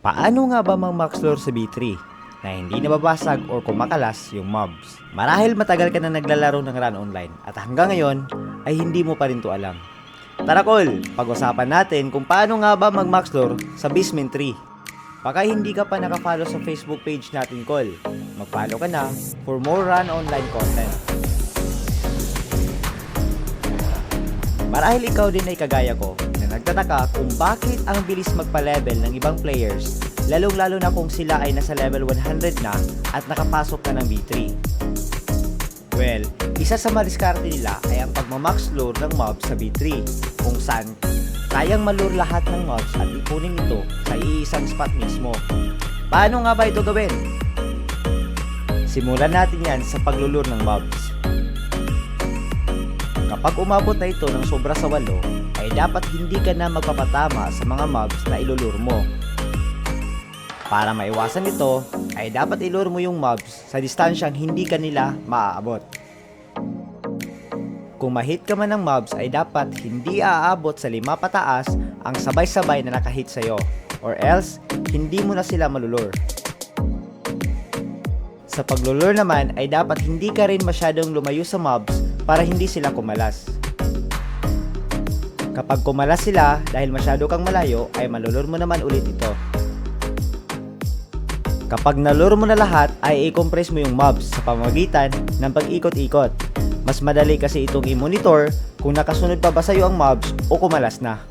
Paano nga ba mag-max lore sa B3 na hindi nababasag or kumakalas yung mobs? Marahil matagal ka na naglalaro ng Run Online at hanggang ngayon ay hindi mo pa rin to alam. Tara Col, pag-usapan natin kung paano nga ba mag-max lore sa Basement 3. Baka hindi ka pa nakafollow sa Facebook page natin Col, mag-follow ka na for more Run Online content. Marahil ikaw din ay kagaya ko na nagtataka kung bakit ang bilis magpa-level ng ibang players, lalong-lalo na kung sila ay nasa level 100 na at nakapasok na ng B3. Well, isa sa madiskarte nila ay ang pagmamax lure ng mobs sa B3, kung saan kayang malure lahat ng mobs at ipunin ito sa iisang spot mismo. Paano nga ba ito gawin? Simulan natin yan sa paglulure ng mobs. Kapag umabot na ito ng sobra sa 8, ay dapat hindi ka na magpapatama sa mga mobs na ilulure mo. Para maiwasan ito, ay dapat ilure mo yung mobs sa distansyang hindi ka nila maaabot. Kung ma-hit ka man ng mobs ay dapat hindi aabot sa 5 pataas ang sabay-sabay na nakahit sa'yo, or else hindi mo na sila malulure. Sa paglulure naman ay dapat hindi ka rin masyadong lumayo sa mobs para hindi sila kumalas. Kapag kumalas sila dahil masyado kang malayo ay malulure mo naman ulit ito. Kapag nalure mo na lahat ay i-compress mo yung mobs sa pamamagitan ng pag-ikot-ikot. Mas madali kasi itong i-monitor kung nakasunod pa ba sa'yo ang mobs o kumalas na.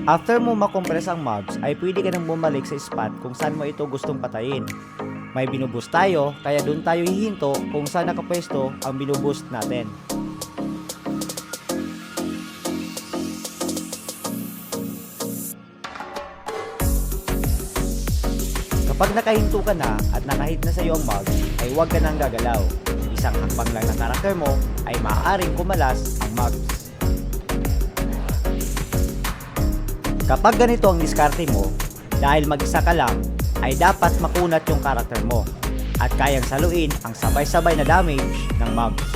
After mo makompress ang mobs ay pwede ka nang bumalik sa spot kung saan mo ito gustong patayin. May binuboost tayo kaya doon tayo hihinto kung saan nakapwesto ang binuboost natin. Kapag nakahinto ka na at nakahit na sa iyo ang mobs ay huwag ka nang gagalaw. Isang hakbang lang ng karakter mo ay maaaring kumalas ang mobs. Kapag ganito ang diskarte mo, dahil mag-isa ka lang, ay dapat makunat yung karakter mo at kayang saluin ang sabay-sabay na damage ng mobs.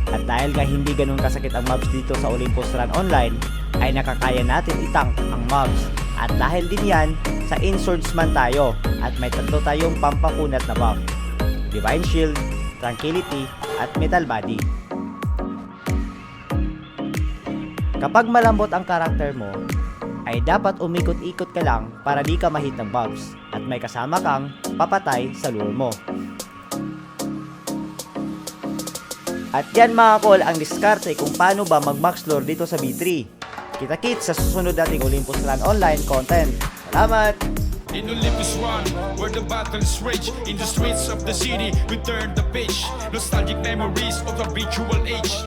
At dahil nga hindi ganun kasakit ang mobs dito sa Olympus Run Online, ay nakakaya natin itank ang mobs. At dahil din yan, sa Inswordsman tayo at may tatlo tayong pampakunat na buff: Divine Shield, Tranquility, at Metal Body. Kapag malambot ang karakter mo, ay dapat umikot-ikot ka lang para di ka mahit ng mobs at may kasama kang papatay sa lure mo. At yan mga Col ang diskarte kung paano ba mag-max lure dito sa B3. Kita-kits sa susunod nating Olympus Run Online content. Salamat! In Olympus One, where the battles rage, in the streets of the city, we turn the page. Nostalgic memories of a virtual age.